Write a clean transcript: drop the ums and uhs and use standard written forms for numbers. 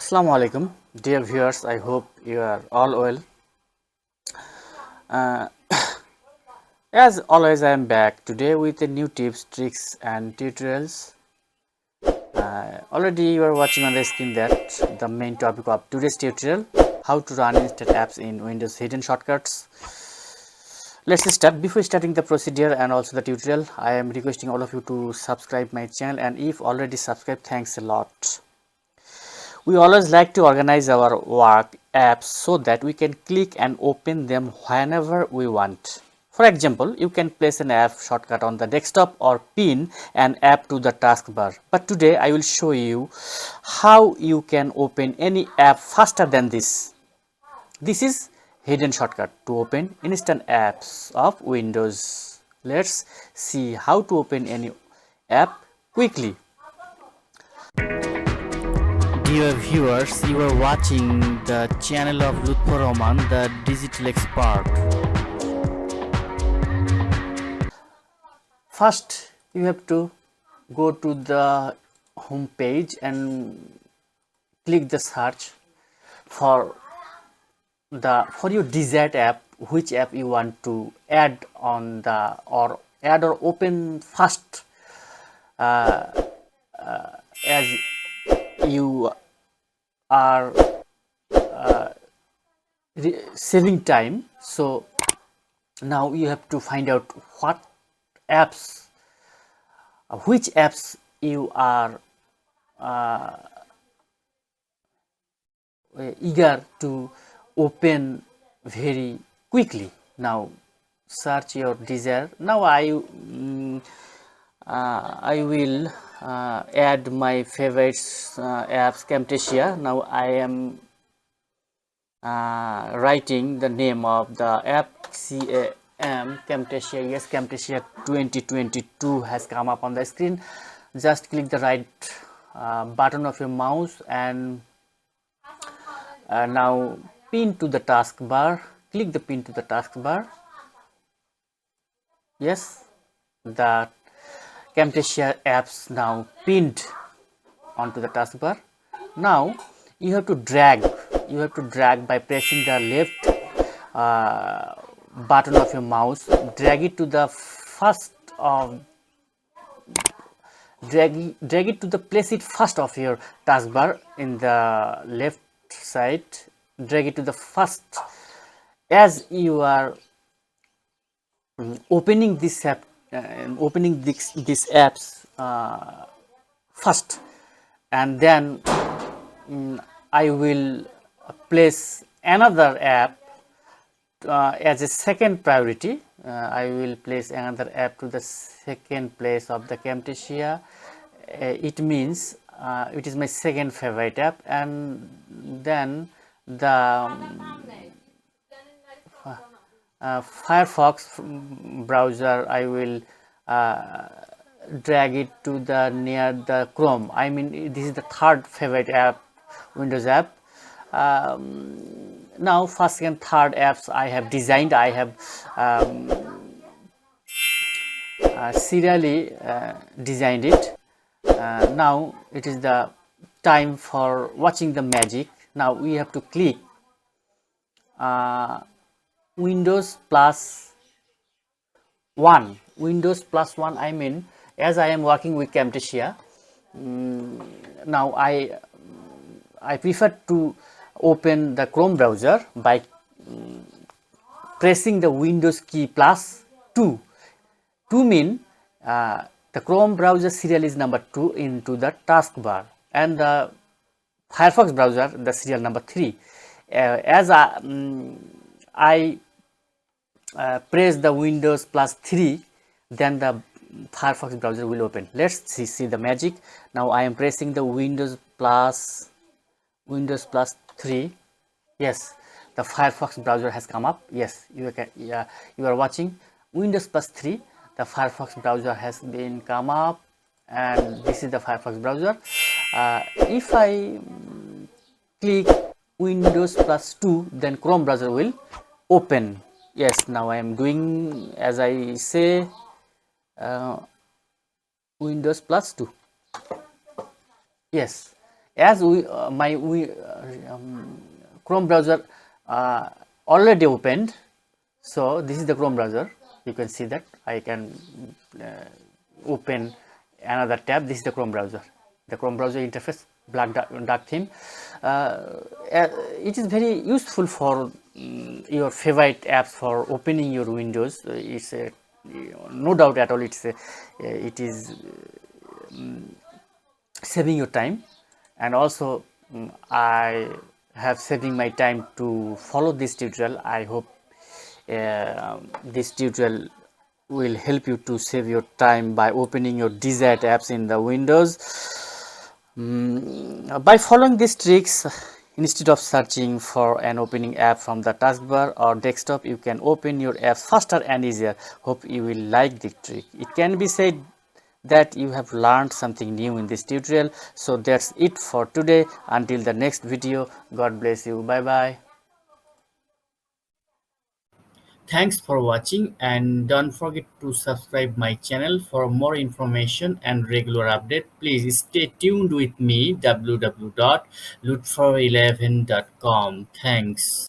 Assalamu Alaikum, dear viewers. I hope you are all well. Uh, as always, I am back today with a new tips, tricks, and tutorials. Already, you are watching on the screen that the main topic of today's tutorial: how to run instant apps in Windows hidden shortcuts. Let's start. Before starting the procedure and also the tutorial, I am requesting all of you to subscribe my channel, and if already subscribed, thanks a lot. We always like to organize our work apps so that we can click and open them whenever we want. For example, you can place an app shortcut on the desktop or pin an app to the taskbar. But today I will show you how you can open any app faster than this. This is hidden shortcut to open instant apps of Windows. Let's see how to open any app quickly. Dear viewers, you are watching the channel of Lutfor Rahman, the digital expert. First, you have to go to the home page and click the search for your desired app, which app you want to add on the or open first, as you are saving time. So now you have to find out what apps, which apps you are eager to open very quickly. Now search your desire. Now I will add my favorites apps, Camtasia. Now I am writing the name of the app, Camtasia. Yes, Camtasia 2022 has come up on the screen. Just click the right button of your mouse and now pin to the taskbar. Click the pin to the taskbar. Yes, the Camtasia apps now pinned onto the taskbar. Now you have to drag by pressing the left button of your mouse. Drag it to the first of drag it to the place it first of your taskbar in the left side. Drag it to the first as you are opening this app. Opening these apps first, and then I will place another app as a second priority. I will place another app to the second place of the Camtasia. It means it is my second favorite app, and then the Firefox browser, I will drag it to the near the Chrome. I mean, this is the third favorite app, Windows app. Now first, second, third apps I have designed. I have serially designed it. Now it is the time for watching the magic. Now we have to click Windows plus 1. Windows plus 1, I mean, as I am working with Camtasia, now I prefer to open the Chrome browser by pressing the Windows key plus 2. 2 mean the Chrome browser serial is number 2 into the taskbar, and the Firefox browser the serial number 3. As I press the Windows plus 3, then the Firefox browser will open. Let's see the magic. Now I am pressing the Windows plus 3. Yes, the Firefox browser has come up. Yes, you are watching Windows plus 3. The Firefox browser has been come up, and this is the Firefox browser. If I click Windows plus 2, then Chrome browser will open. Yes, now I am doing as I say, Windows plus 2. Yes, as my Chrome browser already opened. So this is the Chrome browser. You can see that I can open another tab. This is the Chrome browser. The Chrome browser interface, black dark theme. It is very useful for your favorite apps for opening your Windows. It's a, no doubt at all. It is saving your time, and also I have saving my time to follow this tutorial. I hope this tutorial will help you to save your time by opening your desired apps in the Windows. By following these tricks, instead of searching for an opening app from the taskbar or desktop, you can open your apps faster and easier. Hope you will like the trick. It can be said that you have learned something new in this tutorial. So that's it for today. Until the next video, God bless you. Bye bye. Thanks for watching, and don't forget to subscribe my channel for more information and regular update. Please stay tuned with me, www.lutfor11.com. Thanks.